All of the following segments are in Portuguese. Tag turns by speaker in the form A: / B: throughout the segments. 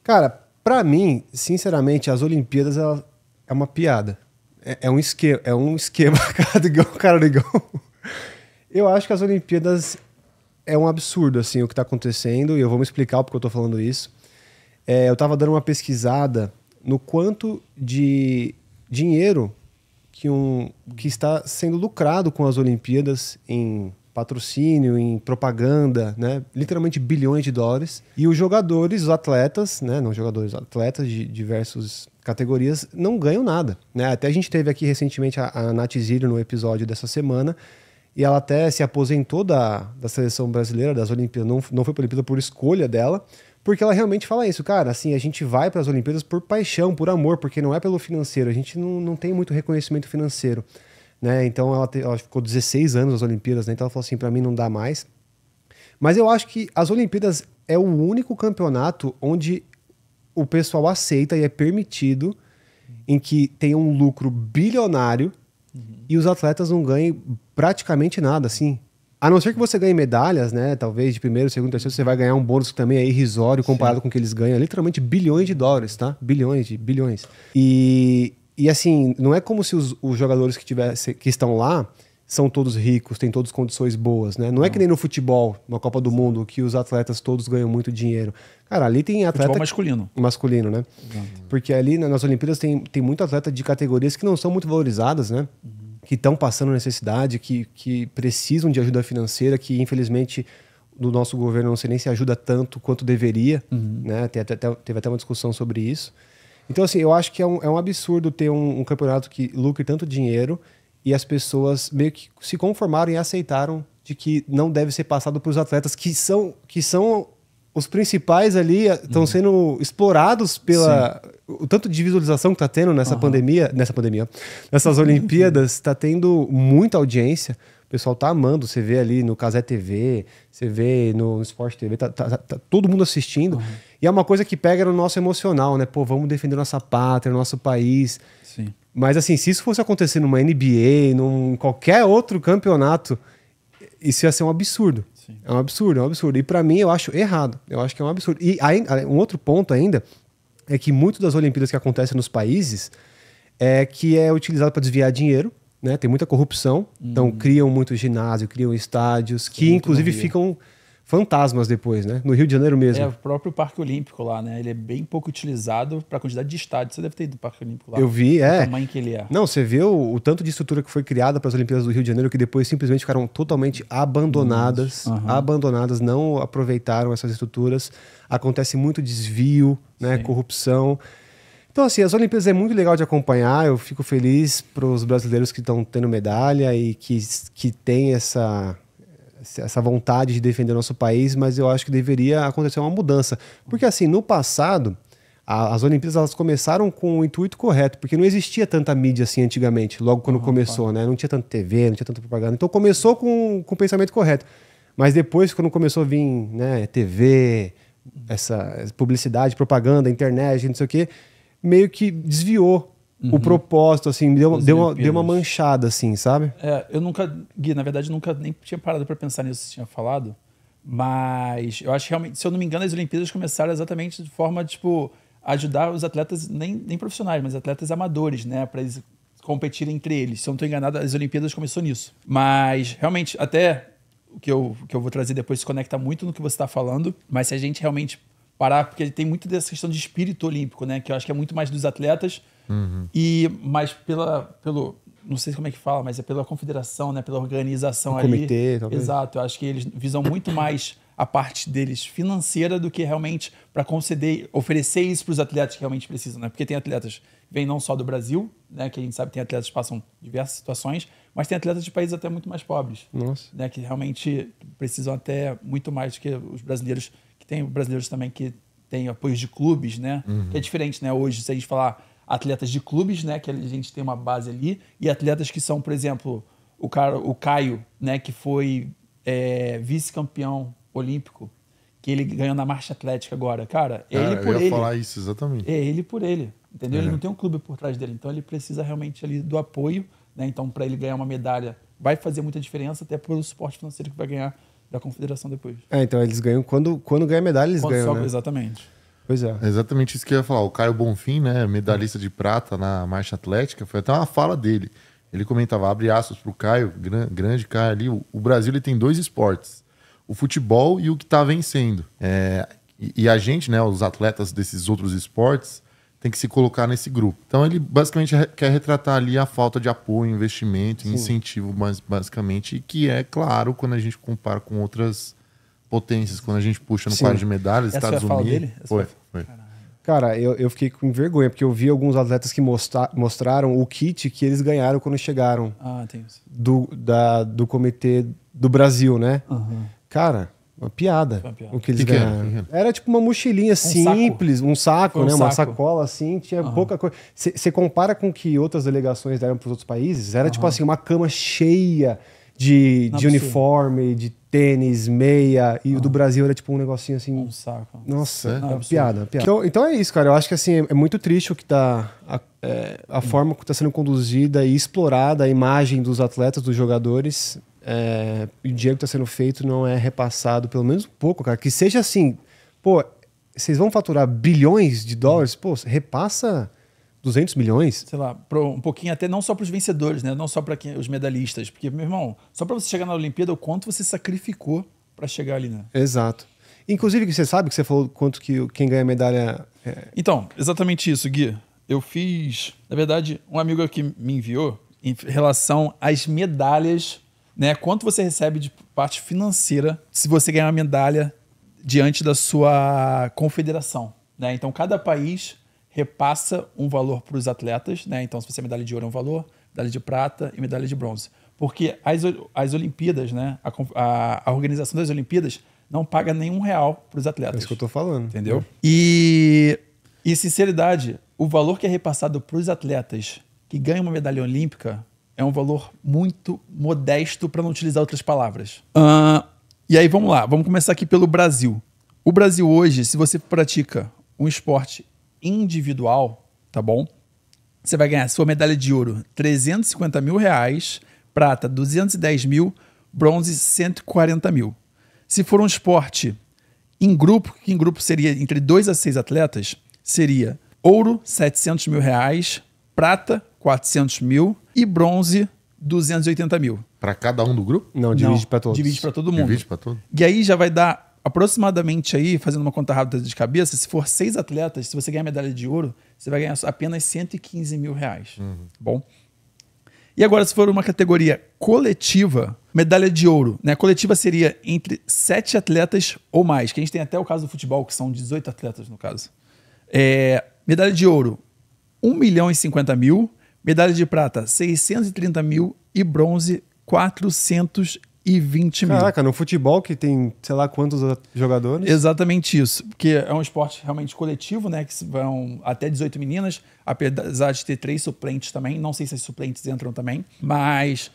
A: Cara, pra mim, sinceramente, as Olimpíadas é uma piada. É um esquema, cara do igual. Eu acho que as Olimpíadas é um absurdo, assim, o que tá acontecendo, e eu vou me explicar porque eu tô falando isso. Eu tava dando uma pesquisada no quanto de dinheiro que está sendo lucrado com as Olimpíadas em patrocínio, em propaganda, né? Literalmente bilhões de dólares. E os jogadores, os atletas, né? Não jogadores, atletas de diversas categorias não ganham nada, né? Até a gente teve aqui recentemente a Nath Zírio no episódio dessa semana, e ela até se aposentou da seleção brasileira, das Olimpíadas, não foi para a Olimpíada por escolha dela, porque ela realmente fala isso, cara, assim, a gente vai para as Olimpíadas por paixão, por amor, porque não é pelo financeiro, a gente não tem muito reconhecimento financeiro, né? Então ela ficou 16 anos nas Olimpíadas, né? Então ela falou assim, para mim não dá mais. Mas eu acho que as Olimpíadas é o único campeonato onde o pessoal aceita e é permitido em que tenha um lucro bilionário e os atletas não ganhem praticamente nada, assim. A não ser que você ganhe medalhas, né? Talvez de primeiro, segundo, terceiro, você vai ganhar um bônus que também é irrisório comparado com o que eles ganham. Literalmente bilhões de dólares, tá? Bilhões. E assim, não é como se os jogadores que estão lá são todos ricos, têm todas condições boas, né? Não é que nem no futebol, na Copa do Mundo, que os atletas todos ganham muito dinheiro. Cara, ali tem atleta...
B: Futebol masculino.
A: Masculino, né? Porque ali nas Olimpíadas tem muito atleta de categorias que não são muito valorizadas, né? Que estão passando necessidade, que precisam de ajuda financeira, que infelizmente do nosso governo não sei nem se ajuda tanto quanto deveria, né? Teve até uma discussão sobre isso. Então, assim, eu acho que é um absurdo ter um campeonato que lucre tanto dinheiro e as pessoas meio que se conformaram e aceitaram de que não deve ser passado para os atletas que são os principais ali, estão sendo explorados pela... O tanto de visualização que está tendo nessas Olimpíadas, está tendo muita audiência. O pessoal tá amando, você vê ali no Cazé TV, você vê no Sport TV, tá todo mundo assistindo. E é uma coisa que pega no nosso emocional, né? Pô, vamos defender nossa pátria, nosso país.
B: Sim.
A: Mas assim, se isso fosse acontecer numa NBA, num qualquer outro campeonato, isso ia ser um absurdo. Sim. É um absurdo. E pra mim, eu acho errado. Eu acho que é um absurdo. E um outro ponto ainda é que muito das Olimpíadas que acontecem nos países que é utilizado para desviar dinheiro, né? Tem muita corrupção. Então criam muito ginásio, criam estádios, que inclusive ficam fantasmas depois, né? No Rio de Janeiro mesmo.
B: O próprio Parque Olímpico lá, né? Ele é bem pouco utilizado para a quantidade de estádios. Você deve ter ido do Parque Olímpico lá.
A: Eu vi,
B: o tamanho que ele é.
A: Não, você vê o tanto de estrutura que foi criada para as Olimpíadas do Rio de Janeiro que depois simplesmente ficaram totalmente abandonadas. Abandonadas, não aproveitaram essas estruturas. Acontece muito desvio, né? Corrupção. Então, assim, as Olimpíadas é muito legal de acompanhar. Eu fico feliz para os brasileiros que estão tendo medalha e que têm essa vontade de defender o nosso país, mas eu acho que deveria acontecer uma mudança. Porque, assim, no passado, as Olimpíadas elas começaram com o intuito correto, porque não existia tanta mídia assim antigamente, logo quando começou, né? Não tinha tanta TV, não tinha tanta propaganda. Então, começou com o pensamento correto. Mas depois, quando começou a vir, né, TV, essa publicidade, propaganda, internet, não sei o quê, meio que desviou o propósito, assim, deu uma manchada, assim, sabe?
B: Eu nunca, Gui, na verdade, nunca nem tinha parado para pensar nisso que você tinha falado, mas eu acho que realmente, se eu não me engano, as Olimpíadas começaram exatamente de forma, tipo, ajudar os atletas, nem profissionais, mas atletas amadores, né, para eles competirem entre eles. Se eu não estou enganado, as Olimpíadas começou nisso. Mas, realmente, até o que eu vou trazer depois se conecta muito no que você está falando, mas se a gente realmente parar, porque tem muito dessa questão de espírito olímpico, né, que eu acho que é muito mais dos atletas, mas pelo não sei como é que fala, mas é pela confederação, né, pela organização ali.
A: Comitê, talvez.
B: Exato, eu acho que eles visam muito mais a parte deles financeira do que realmente para oferecer isso para os atletas que realmente precisam, né? Porque tem atletas que vêm não só do Brasil, né, que a gente sabe que tem atletas que passam diversas situações, mas tem atletas de países até muito mais pobres, né, que realmente precisam até muito mais do que os brasileiros, que tem brasileiros também que têm apoios de clubes, né, que é diferente, né, hoje se a gente falar atletas de clubes, né, que a gente tem uma base ali, e atletas que são, por exemplo, o Caio, né, que foi vice-campeão olímpico, que ele ganhou na marcha atlética agora. Cara, ele por ele. Eu ia
C: falar isso, exatamente.
B: É ele por ele, entendeu? Ele não tem um clube por trás dele, então ele precisa realmente ali do apoio, né? Então, para ele ganhar uma medalha, vai fazer muita diferença, até pelo suporte financeiro que vai ganhar da confederação depois.
A: Então eles ganham quando ganha medalha, eles ganham, né?
B: Exatamente.
A: Pois é.
C: É exatamente isso que eu ia falar. O Caio Bonfim, né, medalhista de prata na marcha atlética, foi até uma fala dele. Ele comentava, abre aspas pro Caio, grande Caio ali, o Brasil ele tem 2 esportes, o futebol e o que tá vencendo. E a gente, né, os atletas desses outros esportes, tem que se colocar nesse grupo. Então ele basicamente quer retratar ali a falta de apoio, investimento, incentivo, basicamente, que é claro quando a gente compara com outras potências, quando a gente puxa no quadro de medalhas,
B: Essa
C: Estados
B: foi a fala
C: Unidos.
B: dele?
C: Foi.
A: Cara, eu fiquei com vergonha, porque eu vi alguns atletas que mostraram o kit que eles ganharam quando chegaram
B: tem isso.
A: do comitê do Brasil, né? Cara, uma piada, o que eles ganharam. Era tipo uma mochilinha simples, um saco, né? Uma sacola assim, tinha pouca coisa. Você compara com o que outras delegações deram para os outros países, era tipo assim, uma cama cheia de uniforme, de tênis, meia, e o do Brasil era tipo um negocinho assim.
B: Um saco.
A: Nossa, piada. Então é isso, cara. Eu acho que assim, é muito triste o que tá. A forma que está sendo conduzida e explorada a imagem dos atletas, dos jogadores. O dinheiro que está sendo feito não é repassado, pelo menos um pouco, cara. Que seja assim, pô, vocês vão faturar bilhões de dólares, pô, repassa 200 milhões?
B: Sei lá, um pouquinho até não só para os vencedores, né? Não só para os medalhistas. Porque, meu irmão, só para você chegar na Olimpíada, o quanto você sacrificou para chegar ali, né?
A: Exato. Inclusive, você sabe que você falou quanto que quem ganha medalha...
B: Então, exatamente isso, Gui. Eu fiz... Na verdade, um amigo aqui me enviou em relação às medalhas, né? Quanto você recebe de parte financeira se você ganhar uma medalha diante da sua confederação, né? Então, cada país repassa um valor para os atletas, né? Então, se você é medalha de ouro é um valor, medalha de prata e medalha de bronze. Porque as Olimpíadas, né? A organização das Olimpíadas não paga nenhum real para os atletas.
A: É isso que eu tô falando.
B: Entendeu? E sinceridade, o valor que é repassado para os atletas que ganham uma medalha olímpica é um valor muito modesto, para não utilizar outras palavras. E aí, vamos lá. Vamos começar aqui pelo Brasil. O Brasil hoje, se você pratica um esporte individual, tá bom? Você vai ganhar sua medalha de ouro, R$350 mil, prata, 210 mil, bronze, 140 mil. Se for um esporte em grupo, que em grupo seria entre 2 a 6 atletas, seria ouro, R$700 mil, prata, 400 mil e bronze, 280 mil.
C: Para cada um do grupo?
A: Não, divide para todos.
B: Divide para todo mundo.
C: Divide para todo.
B: E aí já vai dar aproximadamente aí, fazendo uma conta rápida de cabeça, se for 6 atletas, se você ganhar medalha de ouro, você vai ganhar apenas 115 mil reais. Bom? E agora, se for uma categoria coletiva, medalha de ouro, né? Coletiva seria entre 7 atletas ou mais, que a gente tem até o caso do futebol, que são 18 atletas no caso. Medalha de ouro, 1.050 mil, medalha de prata, 630 mil e bronze, 420 mil.
A: Caraca, no futebol que tem, sei lá quantos jogadores.
B: Exatamente isso, porque é um esporte realmente coletivo, né? Que vão até 18 meninas, apesar de ter 3 suplentes também. Não sei se as suplentes entram também, mas...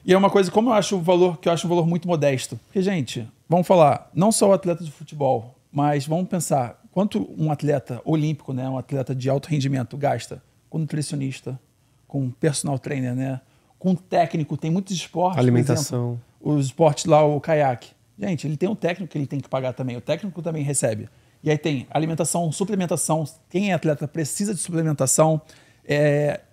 B: E é uma coisa, como eu acho um valor muito modesto. Porque, gente, vamos falar, não só o atleta de futebol, mas vamos pensar quanto um atleta olímpico, né? Um atleta de alto rendimento gasta com nutricionista, com personal trainer, né? Com técnico, tem muitos esportes.
A: Alimentação.
B: Por exemplo, os esportes lá, o caiaque. Gente, ele tem um técnico que ele tem que pagar também. O técnico também recebe. E aí tem alimentação, suplementação. Quem é atleta precisa de suplementação.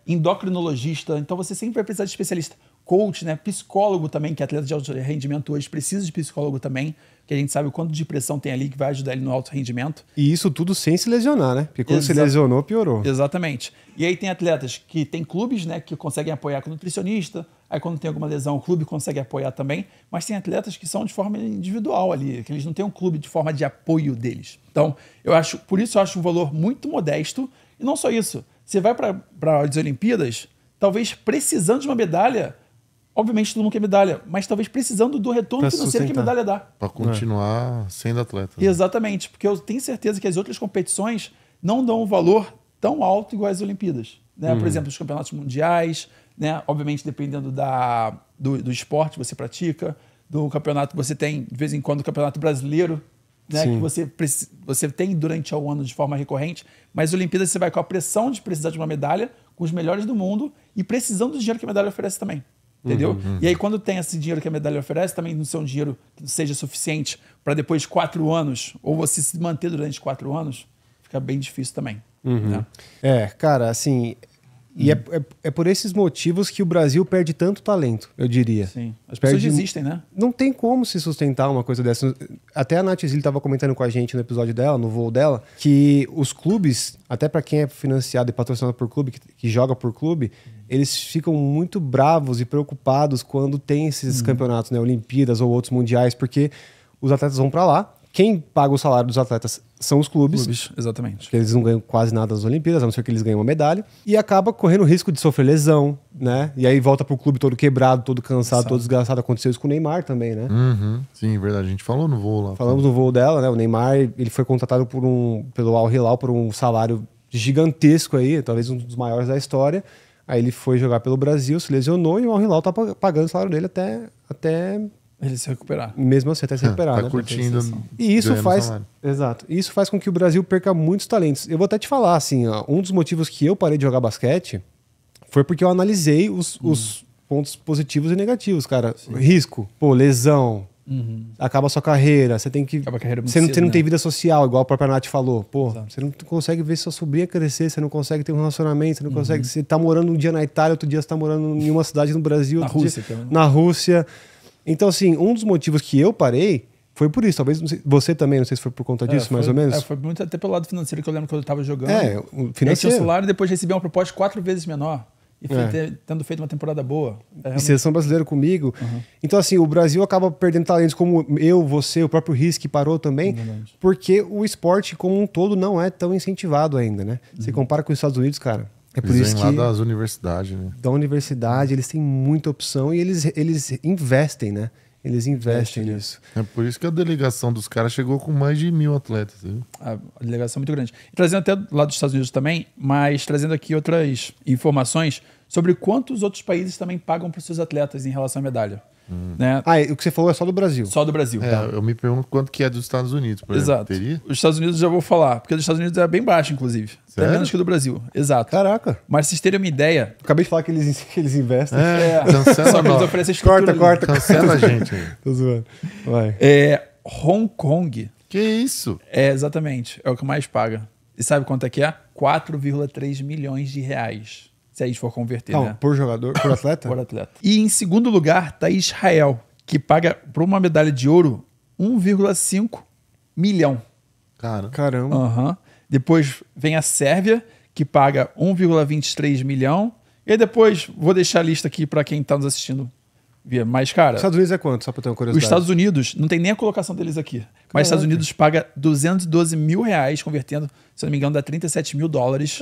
B: Endocrinologista. Então você sempre vai precisar de especialista. Coach, né? Psicólogo também, que é atleta de alto rendimento hoje precisa de psicólogo também, que a gente sabe o quanto de pressão tem ali que vai ajudar ele no alto rendimento.
A: E isso tudo sem se lesionar, né? Porque quando se lesionou, piorou.
B: Exatamente. E aí tem atletas que tem clubes, né, que conseguem apoiar com nutricionista, aí quando tem alguma lesão o clube consegue apoiar também, mas tem atletas que são de forma individual ali, que eles não têm um clube de forma de apoio deles. Então, por isso eu acho um valor muito modesto, e não só isso, você vai para as Olimpíadas, talvez precisando de uma medalha. Obviamente todo mundo quer medalha, mas talvez precisando do retorno financeiro que a medalha dá.
C: Para continuar sendo atleta.
B: Né? Exatamente, porque eu tenho certeza que as outras competições não dão um valor tão alto igual as Olimpíadas. Né? Por exemplo, os campeonatos mundiais, né? Obviamente dependendo do esporte que você pratica, do campeonato que você tem, de vez em quando, o campeonato brasileiro, né? Que você tem durante o ano de forma recorrente, mas as Olimpíadas você vai com a pressão de precisar de uma medalha, com os melhores do mundo e precisando do dinheiro que a medalha oferece também. Entendeu? E aí, quando tem esse dinheiro que a medalha oferece, também não ser um dinheiro que seja suficiente para depois de 4 anos, ou você se manter durante 4 anos, fica bem difícil também.
A: Uhum.
B: Né?
A: Cara, assim... E é por esses motivos que o Brasil perde tanto talento, eu diria.
B: Sim. As
A: Perde...
B: pessoas desistem, né?
A: Não tem como se sustentar uma coisa dessa. Até a Nath Zilli estava comentando com a gente no episódio dela, no voo dela, que os clubes, até para quem é financiado e patrocinado por clube, que joga por clube, eles ficam muito bravos e preocupados quando tem esses campeonatos, né, Olimpíadas ou outros mundiais, porque os atletas vão para lá. Quem paga o salário dos atletas são os clubes.
B: Exatamente.
A: Porque eles não ganham quase nada das Olimpíadas, a não ser que eles ganhem uma medalha. E acaba correndo o risco de sofrer lesão, né? E aí volta pro clube todo quebrado, todo cansado, todo desgastado. Aconteceu isso com o Neymar também, né?
C: Uhum. Sim, verdade. A gente falou no voo lá.
A: Falamos no voo dela, né? O Neymar, ele foi contratado pelo Al Hilal por um salário gigantesco aí, talvez um dos maiores da história. Aí ele foi jogar pelo Brasil, se lesionou e o Al Hilal tá pagando o salário dele até
B: ele se recuperar.
A: Mesmo assim, até se recuperar,
C: tá
A: né?
C: curtindo.
A: E isso faz... Exato. E isso faz com que o Brasil perca muitos talentos. Eu vou até te falar, assim, ó, um dos motivos que eu parei de jogar basquete foi porque eu analisei os pontos positivos e negativos, cara. Sim. Risco, lesão, acaba a sua carreira, você tem que...
B: Acaba a carreira muito
A: você não,
B: cedo,
A: você não
B: né?
A: tem vida social, igual a própria Nath falou.
B: Exato.
A: Você não consegue ver sua sobrinha crescer, você não consegue ter um relacionamento, você não consegue... Você tá morando um dia na Itália, outro dia você tá morando em uma cidade no Brasil,
B: Na Rússia
A: dia,
B: também.
A: na Rússia. Então, assim, um dos motivos que eu parei foi por isso. Talvez você também, não sei se foi por conta disso, mais ou menos.
B: Foi muito até pelo lado financeiro, que eu lembro que eu tava jogando.
A: O financeiro.
B: Tinha um salário e depois recebi uma proposta 4 vezes menor. E tendo feito uma temporada boa.
A: E seleção brasileira comigo. Então, assim, o Brasil acaba perdendo talentos como eu, você, o próprio Risk parou também, porque o esporte como um todo não é tão incentivado ainda, né? Você compara com os Estados Unidos, cara. É por isso que
C: lá das universidades, né?
A: Da universidade, eles têm muita opção e eles investem, né? Eles investem nisso.
C: É por isso que a delegação dos caras chegou com mais de 1.000 atletas. Viu?
B: A delegação é muito grande. E trazendo até lá dos Estados Unidos também, mas trazendo aqui outras informações sobre quantos outros países também pagam para os seus atletas em relação à medalha. Né?
A: O que você falou é só do Brasil.
B: Só do Brasil.
C: Eu me pergunto quanto que é dos Estados Unidos, por exemplo.
B: Exato.
C: Teria?
B: Os Estados Unidos já vou falar, porque dos Estados Unidos é bem baixo, inclusive. Até menos que o do Brasil. Exato.
A: Caraca.
B: Mas vocês terem uma ideia...
A: Acabei de falar que eles investem.
C: Cancela
B: só que eles oferecem estrutura.
A: Corta.
C: Cancela a gente aí.
A: Tô zoando. Vai.
B: Hong Kong.
C: Que isso?
B: Exatamente. É o que mais paga. E sabe quanto é que é? 4,3 milhões de reais. Se a gente for converter, né?
A: Por jogador, por atleta?
B: Por atleta. E em segundo lugar está Israel, que paga por uma medalha de ouro 1,5 milhão.
A: Caramba.
B: Depois vem a Sérvia, que paga 1,23 milhão. E aí depois, vou deixar a lista aqui para quem está nos assistindo ver. Mas, cara...
A: Os Estados Unidos é quanto? Só para ter uma curiosidade.
B: Os Estados Unidos, não tem nem a colocação deles aqui. Mas os Estados Unidos paga 212 mil reais, convertendo, se não me engano, dá 37 mil dólares.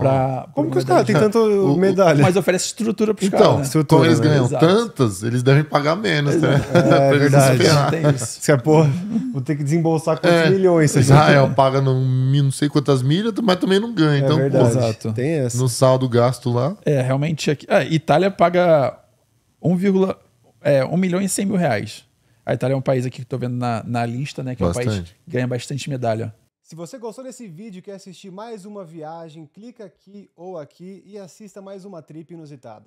B: Pra
A: como que os caras têm tanto medalha?
B: Mas oferece estrutura para os
C: então,
B: caras,
C: né? Como eles ganham tantas, eles devem pagar menos, né?
A: É verdade.
B: Tem isso.
A: Você, porra, vou ter que desembolsar quantos milhões.
C: Israel paga não sei quantas milhas, mas também não ganha. Então,
A: verdade.
B: Exato.
A: Tem essa.
C: No saldo gasto lá.
B: Realmente aqui. Itália paga 1 milhão e 100 mil reais. A Itália é um país aqui que estou vendo na lista, né? Que é um país que ganha bastante medalha.
A: Se você gostou desse vídeo e quer assistir mais uma viagem, clica aqui ou aqui e assista mais uma trip inusitada.